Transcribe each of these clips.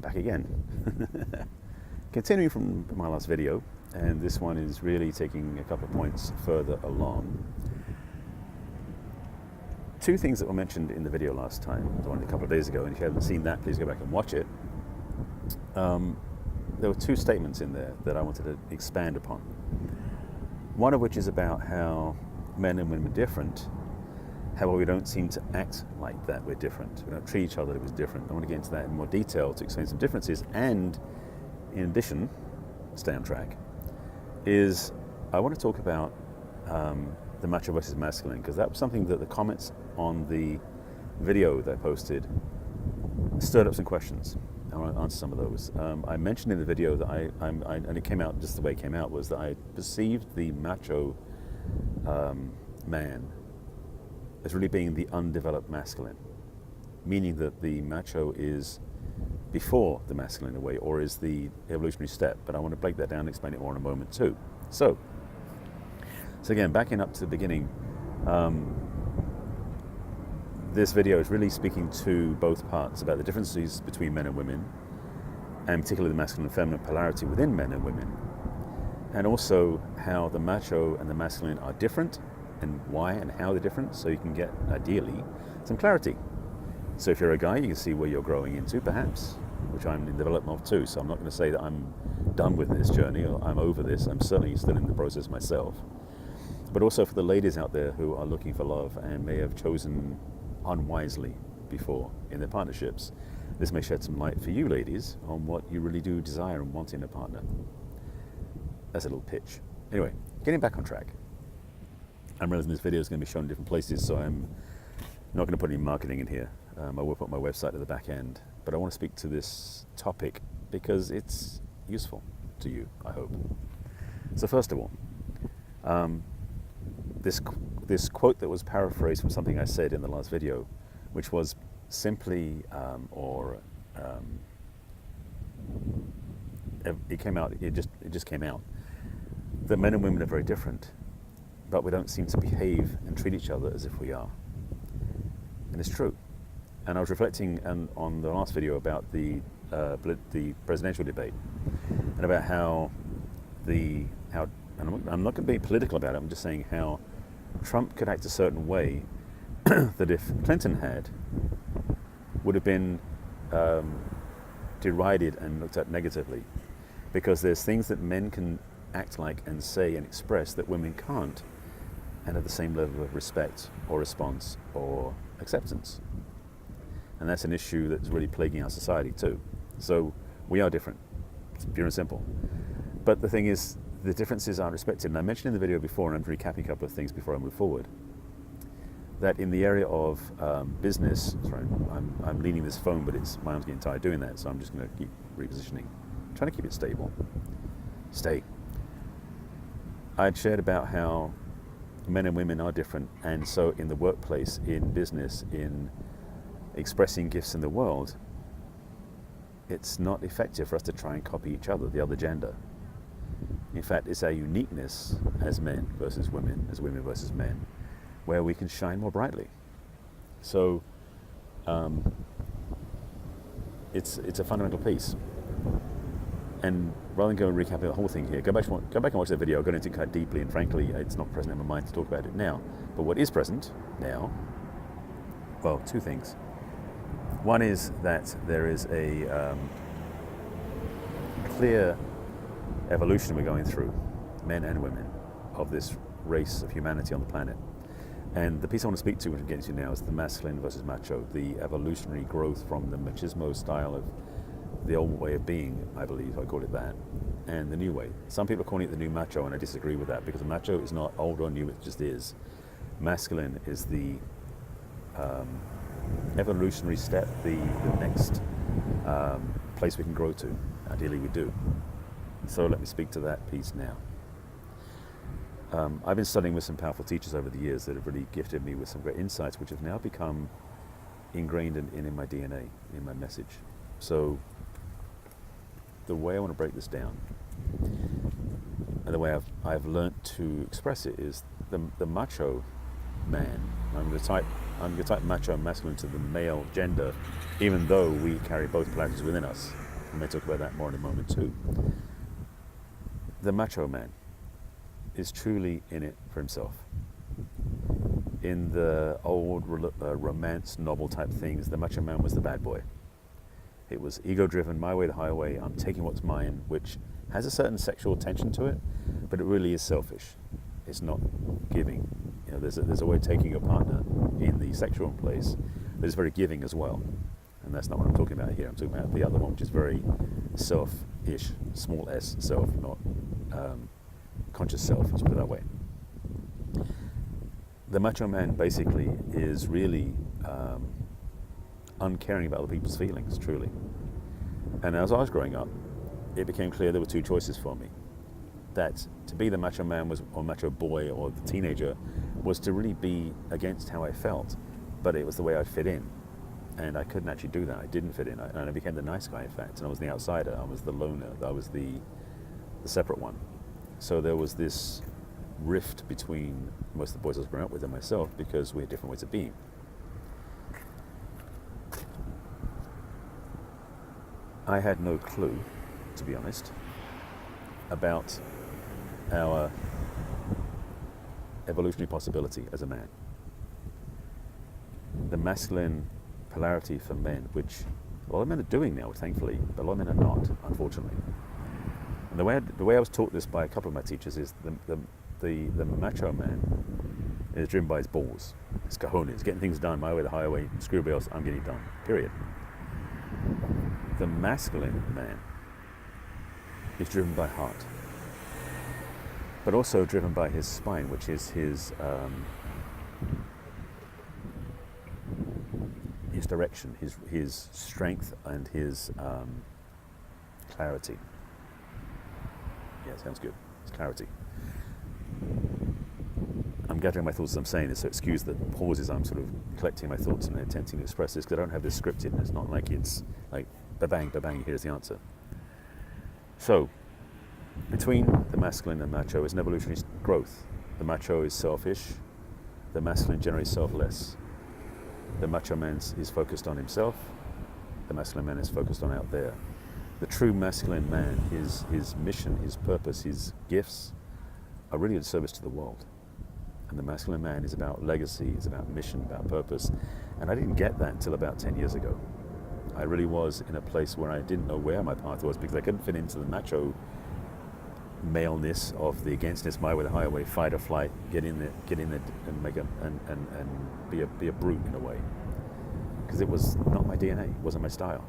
back again. Continuing from my last video, and this one is really taking a couple of points further along. Two things that were mentioned in the video last time, the one a couple of days ago, and if you haven't seen that, please go back and watch it. There were two statements in there that I wanted to expand upon. One of which is about how men and women are different, however we don't seem to act like that we're different. We don't treat each other as different. I want to get into that in more detail to explain some differences, and in addition, stay on track, is I want to talk about the macho versus masculine, because that was something that the comments on the video that I posted stirred up some questions. I want to answer some of those. I mentioned in the video that and it came out just the way it came out, was that I perceived the macho man as really being the undeveloped masculine, meaning that the macho is before the masculine in a way, or is the evolutionary step. But I want to break that down and explain it more in a moment too. So again, backing up to the beginning, this video is really speaking to both parts about the differences between men and women, and particularly the masculine and feminine polarity within men and women, and also how the macho and the masculine are different, and why and how they're different, so you can get, ideally, some clarity. So if you're a guy, you can see where you're growing into, perhaps, which I'm in development of too, so I'm not going to say that I'm done with this journey, or I'm over this. I'm certainly still in the process myself. But also for the ladies out there who are looking for love and may have chosen unwisely before in their partnerships, this may shed some light for you ladies on what you really do desire and want in a partner. That's a little pitch. Anyway, getting back on track. I'm realizing this video is going to be shown in different places, so I'm not going to put any marketing in here. I will put my website at the back end, but I want to speak to this topic because it's useful to you, I hope. So first of all, this quote that was paraphrased from something I said in the last video, which was simply, it just came out, that men and women are very different, but we don't seem to behave and treat each other as if we are. And it's true. And I was reflecting on the last video about the presidential debate, and about how and I'm not going to be political about it, I'm just saying how Trump could act a certain way that if Clinton had, would have been derided and looked at negatively, because there's things that men can act like and say and express that women can't, and at the same level of respect or response or acceptance. And that's an issue that's really plaguing our society too. So we are different, it's pure and simple. But the thing is, the differences aren't respected. And I mentioned in the video before, and I'm recapping a couple of things before I move forward, that in the area of business, sorry, I'm leaning this phone, but my arm's getting tired doing that, so I'm just going to keep repositioning. I'm trying to keep it stable. Stay. I'd shared about how men and women are different, and so in the workplace, in business, in expressing gifts in the world, it's not effective for us to try and copy each other, the other gender. In fact, it's our uniqueness as men versus women, as women versus men, where we can shine more brightly. So it's a fundamental piece. And rather than go and recap the whole thing here, go back and watch that video. I'll go into it quite deeply, and frankly, it's not present in my mind to talk about it now. But what is present now, well, two things. One is that there is a clear evolution we're going through, men and women, of this race of humanity on the planet. And the piece I want to speak to, which I'm getting to now, is the masculine versus macho, the evolutionary growth from the machismo style of the old way of being, I believe, I call it that, and the new way. Some people are calling it the new macho, and I disagree with that, because the macho is not old or new, it just is. Masculine is the evolutionary step, the next place we can grow to. Ideally we do. So let me speak to that piece now. I've been studying with some powerful teachers over the years that have really gifted me with some great insights, which have now become ingrained in my DNA, in my message. So the way I want to break this down, and the way I've learnt to express it, is the macho man. I'm going to type macho and masculine to the male gender, even though we carry both polarities within us. I may talk about that more in a moment too. The macho man is truly in it for himself. In the old romance novel type things, the macho man was the bad boy. It was ego-driven, my way the highway, I'm taking what's mine, which has a certain sexual tension to it, but it really is selfish. It's not giving. You know, there's a way of taking your partner in the sexual place, but it's very giving as well. And that's not what I'm talking about here. I'm talking about the other one, which is very self-ish, small s, self, not conscious self, let's put it that way. The macho man basically is really uncaring about other people's feelings, truly. And as I was growing up, it became clear there were two choices for me. That to be the macho man or macho boy or the teenager was to really be against how I felt, but it was the way I'd fit in. And I couldn't actually do that. I didn't fit in. And I became the nice guy, in fact. And I was the outsider. I was the loner. I was the separate one. So there was this rift between most of the boys I was growing up with and myself because we had different ways of being. I had no clue, to be honest, about our evolutionary possibility as a man. The masculine polarity for men, which a lot of men are doing now, thankfully, but a lot of men are not, unfortunately. And the way I was taught this by a couple of my teachers is the macho man is driven by his balls, his cojones, getting things done, my way the highway, screw everybody else, I'm getting it done, period. The masculine man is driven by heart, but also driven by his spine, which is his direction, his strength and his clarity. Yeah, sounds good. It's clarity. I'm gathering my thoughts as I'm saying this, so excuse the pauses. I'm sort of collecting my thoughts and attempting to express this because I don't have this scripted. It's not like it's like ba-bang, ba-bang, here's the answer. So, between the masculine and macho is an evolutionary growth. The macho is selfish. The masculine generally selfless. The macho man is focused on himself. The masculine man is focused on out there. The true masculine man, his mission, his purpose, his gifts are really in service to the world. And the masculine man is about legacy, is about mission, about purpose. And I didn't get that until about 10 years ago. I really was in a place where I didn't know where my path was because I couldn't fit into the macho maleness of the againstness, my way, the highway, fight or flight, get in there and make and be a brute in a way. Because it was not my DNA, it wasn't my style.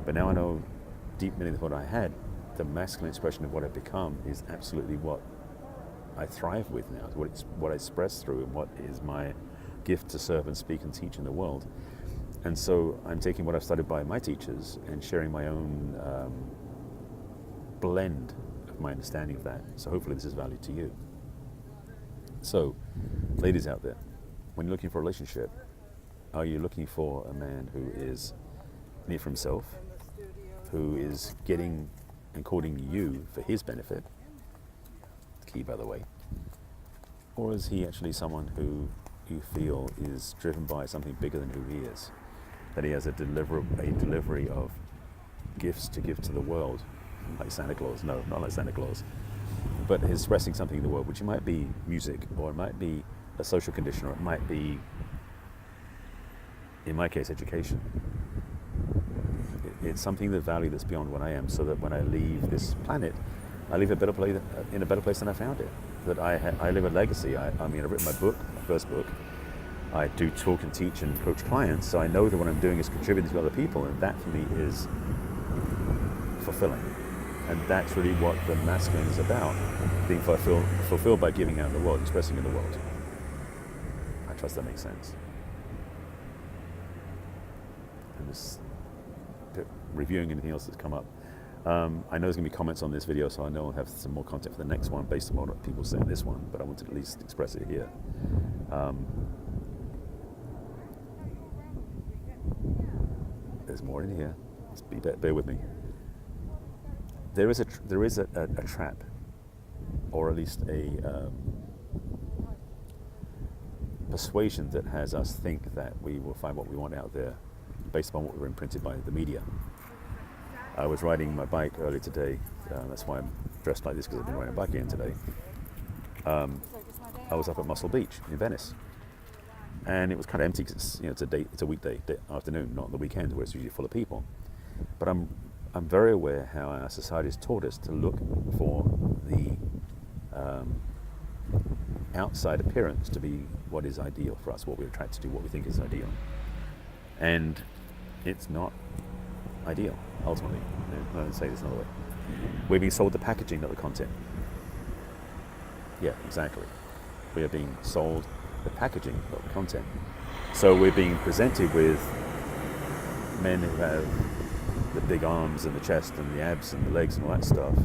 But now I know deep beneath what I had, the masculine expression of what I've become is absolutely what I thrive with now, what I express through and what is my gift to serve and speak and teach in the world. And so I'm taking what I've studied by my teachers and sharing my own blend of my understanding of that. So hopefully this is value to you. So, ladies out there, when you're looking for a relationship, are you looking for a man who is in it for himself, who is getting and courting you for his benefit? Key, by the way. Or is he actually someone who you feel is driven by something bigger than who he is? That he has a delivery of gifts to give to the world, like Santa Claus. No, not like Santa Claus. But he's expressing something in the world, which might be music, or it might be a social condition, or it might be, in my case, education. It's something of value that's beyond what I am, so that when I leave this planet, I leave in a better place than I found it. That I live a legacy. I mean, I've written my first book. I do talk and teach and coach clients, so I know that what I'm doing is contributing to other people, and that for me is fulfilling. And that's really what the masculine is about, being fulfilled by giving out in the world, expressing in the world. I trust that makes sense. And just reviewing anything else that's come up. I know there's going to be comments on this video, so I know I'll have some more content for the next one based on what people say in this one, but I wanted to at least express it here. There's more in here. Bear with me. There is a trap, or at least a persuasion that has us think that we will find what we want out there based upon what we're imprinted by the media. I was riding my bike earlier today. That's why I'm dressed like this, because I've been riding a bike again today. I was up at Muscle Beach in Venice, and it was kind of empty because it's a weekday afternoon, not the weekend where it's usually full of people. But I'm very aware how our society has taught us to look for the outside appearance to be what is ideal for us, what we're attracted to, what we think is ideal, and it's not ideal ultimately. Let me say this another way: we're being sold the packaging, not the content. Yeah, exactly. We are being sold the packaging, not the content. So we're being presented with men who have the big arms and the chest and the abs and the legs and all that stuff,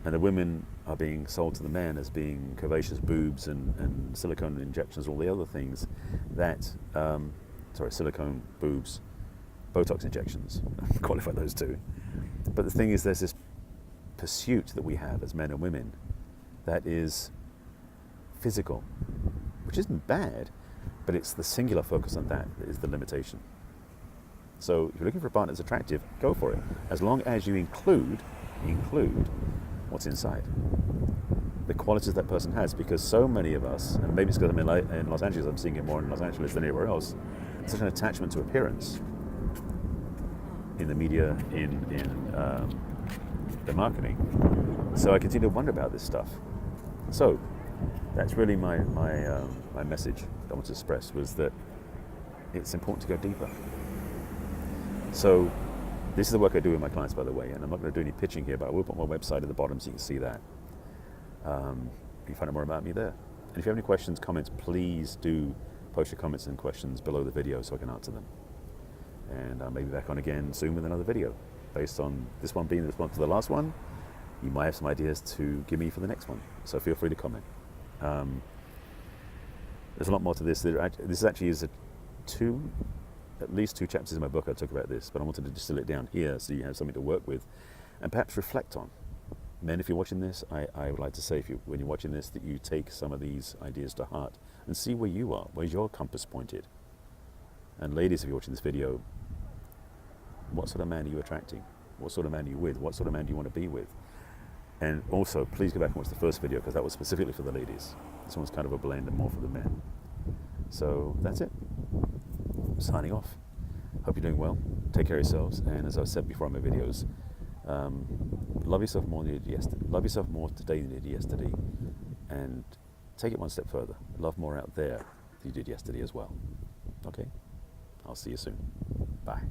and the women are being sold to the men as being curvaceous boobs and silicone injections, all the other things that, silicone boobs, Botox injections, qualify those two. But the thing is, there's this pursuit that we have as men and women that is physical, which isn't bad, but it's the singular focus on that is the limitation. So if you're looking for a partner that's attractive, go for it, as long as you include what's inside, the qualities that person has, because so many of us, and maybe it's because I'm in Los Angeles, I'm seeing it more in Los Angeles than anywhere else, such an attachment to appearance in the media, in the marketing. So I continue to wonder about this stuff. So that's really my message that I want to express, was that it's important to go deeper. So this is the work I do with my clients, by the way, and I'm not going to do any pitching here, but I will put my website at the bottom so you can see that. You can find out more about me there. And if you have any questions, comments, please do post your comments and questions below the video so I can answer them. And I may be back on again soon with another video. Based on this one being the response to the last one, you might have some ideas to give me for the next one. So feel free to comment. There's a lot more to this. This actually is at least two chapters in my book I talk about this, but I wanted to distill it down here so you have something to work with and perhaps reflect on. Men, if you're watching this, I would like to say, when you're watching this, that you take some of these ideas to heart and see where you are, where's your compass pointed. And ladies, if you're watching this video, what sort of man are you attracting? What sort of man are you with? What sort of man do you want to be with? And also, please go back and watch the first video, because that was specifically for the ladies. This one's kind of a blend and more for the men. So that's it. Signing off. Hope you're doing well. Take care of yourselves. And as I said before in my videos, love yourself more than you did yesterday. Love yourself more today than you did yesterday. And take it one step further. Love more out there than you did yesterday as well. Okay? I'll see you soon. Bye.